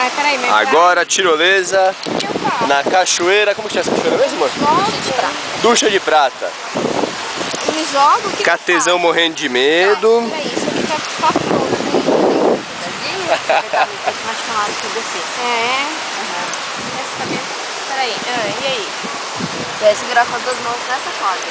Ai, peraí, mas Agora, tirolesa o que eu faço? na cachoeira. Como que chama essa cachoeira mesmo, amor? Ducha de prata. Eu me jogo? O que Catezão morrendo de medo. Peraí, isso aqui tá pronto. É. Essa também. Peraí, e aí? Você vai segurar com as duas mãos nessa corda.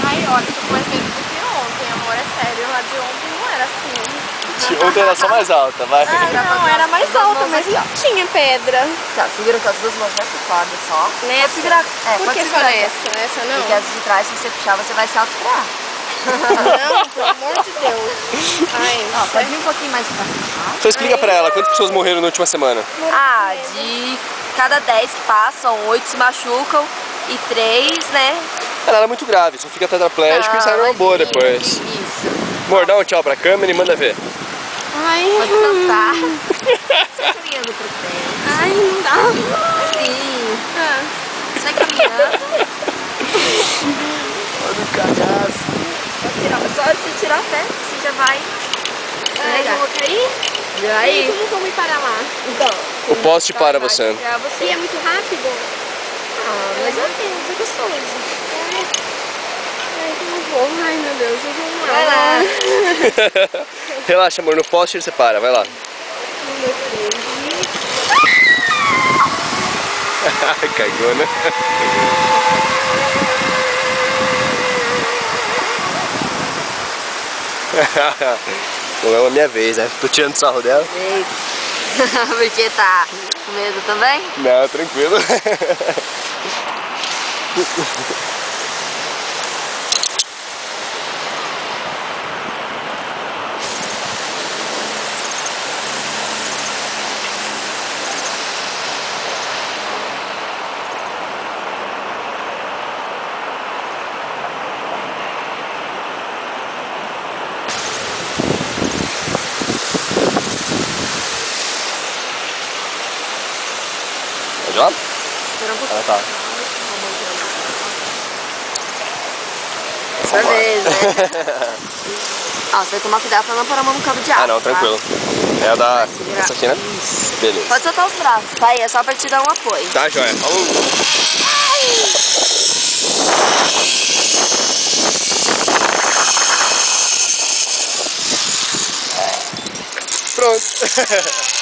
Ai, olha, tô com mais medo do que ontem, amor, é sério. A de ontem não era assim. Ontem era só mais alta, vai. Não, era mais alta, mas não tinha pedra. Tá, segura com as duas mãos nessa corda só. Nessa? Pode segurar. Por pode que só segurar nessa? Essa não? Porque as de trás, se você puxar, você vai se autofrear. Não, pelo amor de Deus. Ai, Ó, pode vir um pouquinho mais pra cá. Só explica pra ela, quantas pessoas morreram na última semana? Ah, de cada 10 que passam, 8 se machucam e 3, né? Ela era muito grave, só fica tetraplégico e sai numa boa depois. Isso. Amor, dá um tchau pra câmera e manda ver. Ai, Pode sentar. Sai caminhando pro frente. ai, não dá. Assim. Ah, Sai caminhando. Olha o cagaço. Só você tirar a pé, você já vai. ai, eu vou cair? Já Aí, aí. como vou me parar lá? Então. O poste para você. Pra você. E é muito rápido? Ah, mais ou menos, é gostoso. Ai, que não vou. Ai, meu Deus, eu vou lá. Vai lá. Relaxa, amor, no poste você para, vai lá. Cagou, né? Não é a minha vez, né? Tô tirando sarro dela. Porque tá com medo também? Não, tranquilo. Tá gelado? Espera um pouquinho. Ah, tá. Dessa vez, né? Ó, você vai tomar cuidado pra não pôr a mão no cabo de água. Ah, não, tranquilo. Tá? É a da... Vai segurar. Essa aqui, né? Isso. Beleza. Pode soltar os braços, tá? E é só pra te dar um apoio. Tá, joia. Falou. Pronto.